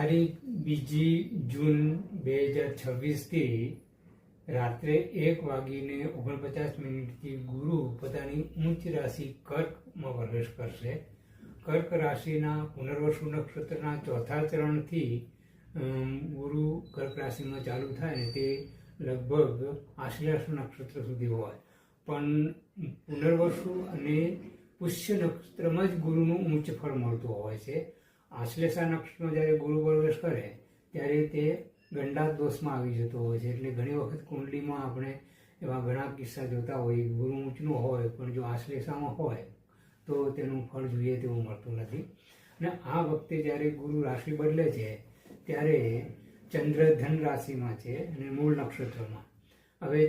તારીખ 2 જૂન 2026થી રાત્રે 1:49 ગુરુ પોતાની ઉચ્ચ રાશિ કર્કમાં પ્રવેશ કરશે. કર્ક રાશિના પુનર્વસુ નક્ષત્રના ચોથા ચરણથી ગુરુ કર્ક રાશિમાં ચાલુ થાય ને તે લગભગ આશ્લેષ નક્ષત્ર સુધી હોય, પણ પુનર્વસુ અને પુષ્ય નક્ષત્રમાં જ ગુરુનું ઉચ્ચ ફળ મળતું હોય છે. આશ્લેષા નક્ષત્રમાં જ્યારે ગુરુ પ્રવેશ કરે ત્યારે તે ગંડા દોષમાં આવી જતો હોય છે. એટલે ઘણી વખત કુંડલીમાં આપણે એવા ઘણા કિસ્સા જોતા હોઈએ, ગુરુ ઊંચનું હોય પણ જો આશ્લેષામાં હોય તો તેનું ફળ જોઈએ તેવું મળતું નથી. અને આ વખતે જ્યારે ગુરુ રાશિ બદલે છે ત્યારે ચંદ્ર ધન રાશિમાં છે અને મૂળ નક્ષત્રમાં. હવે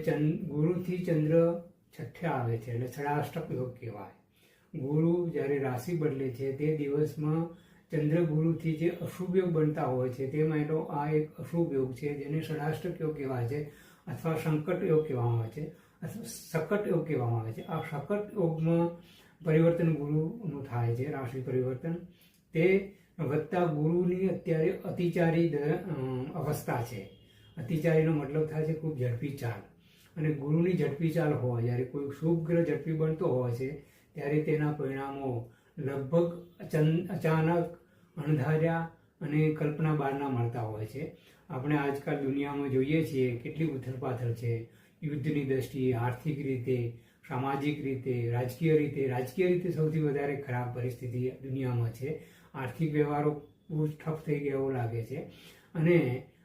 ગુરુથી ચંદ્ર છઠ્ઠે આવે છે એટલે ષડાષ્ટક યોગ કહેવાય. ગુરુ જ્યારે રાશિ બદલે છે તે દિવસમાં ચંદ્ર ગુરુથી જે અશુભ યોગ બનતા હોય છે તેમાં આ એક અશુભ યોગ છે જેને ષડાષ્ટક યોગ કહેવાય છે અથવા સંકટ યોગ કહેવામાં આવે છે અથવા શકટ યોગ કહેવામાં આવે છે. આ શકટ યોગમાં પરિવર્તન ગુરુનું થાય છે, રાશિ પરિવર્તન. તે વત્તા ગુરુની અત્યારે અતિચારી અવસ્થા છે. અતિચારીનો મતલબ થાય છે ખૂબ ઝડપી ચાલ, અને ગુરુની ઝડપી ચાલ હોય જ્યારે કોઈ શુભ ગ્રહ ઝડપી બનતો હોય છે ત્યારે તેના પરિણામો લગભગ અચાનક, અણધાર્યા અને કલ્પના બહારના મળતા હોય છે. આપણે આજકાલ દુનિયામાં જોઈએ છીએ કેટલી ઉથલપાથલ છે, યુદ્ધની દ્રષ્ટિએ, આર્થિક રીતે, સામાજિક રીતે, રાજકીય રીતે સૌથી વધારે ખરાબ પરિસ્થિતિ દુનિયામાં છે. આર્થિક વ્યવહારો બહુ ઠપ થઈ ગયા એવું લાગે છે. અને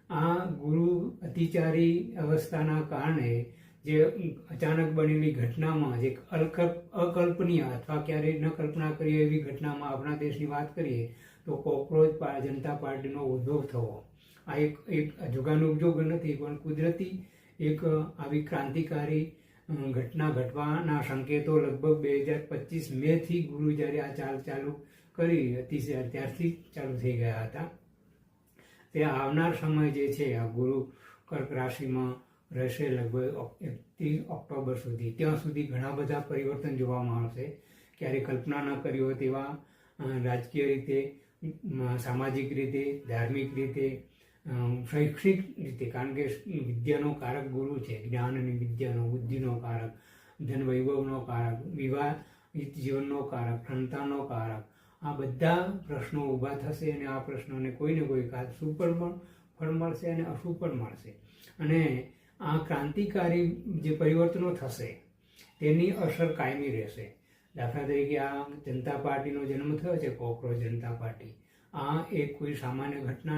આ ગુરુ અતિચારી અવસ્થાના કારણે જે અચાનક બનેલી ઘટનામાં જે અકલ્પનીય અથવા ક્યારેય ન કલ્પના કરીએ એવી ઘટનામાં આપણા દેશની વાત કરીએ તો કોકરોચ જનતા પાર્ટીનો ઉદ્ભવ થવો, આ એક જોગાનુજોગ નથી પણ કુદરતી એક આવી ક્રાંતિકારી ઘટના ઘટવાના સંકેતો લગભગ 2025 મેથી ગુરુ જ્યારે આ ચાલ ચાલુ કરી હતી ત્યારથી ચાલુ થઈ ગયા હતા. તે આવનાર સમય જે છે આ ગુરુ કર્ક રાશિમાં રહેશે લગભગ 31 ઓક્ટોબર સુધી. ત્યાં સુધી ઘણા બધા પરિવર્તન જોવામાં આવશે. ક્યારે કલ્પના ન કરી હોય તેવા રાજકીય રીતે, સામાજિક રીતે, ધાર્મિક રીતે, શૈક્ષણિક રીતે, કારણ કે વિદ્યાનો કારક ગુરુ છે. જ્ઞાન અને વિદ્યાનો, બુદ્ધિનો કારક, ધન વૈભવનો કારક, વિવાહ જીવનનો કારક, સંતાનનો કારક. આ બધા પ્રશ્નો ઊભા થશે અને આ પ્રશ્નોને કોઈને કોઈ શુભ પણ ફળ મળશે અને અશુભ પણ મળશે. અને આ ક્રાંતિકારી જે પરિવર્તનો થશે તેની અસર કાયમી રહેશે. દાખલા તરીકે આ જનતા પાર્ટીનો જન્મ થયો છે, કોકરોચ જનતા પાર્ટી, આ એક કોઈ સામાન્ય ઘટના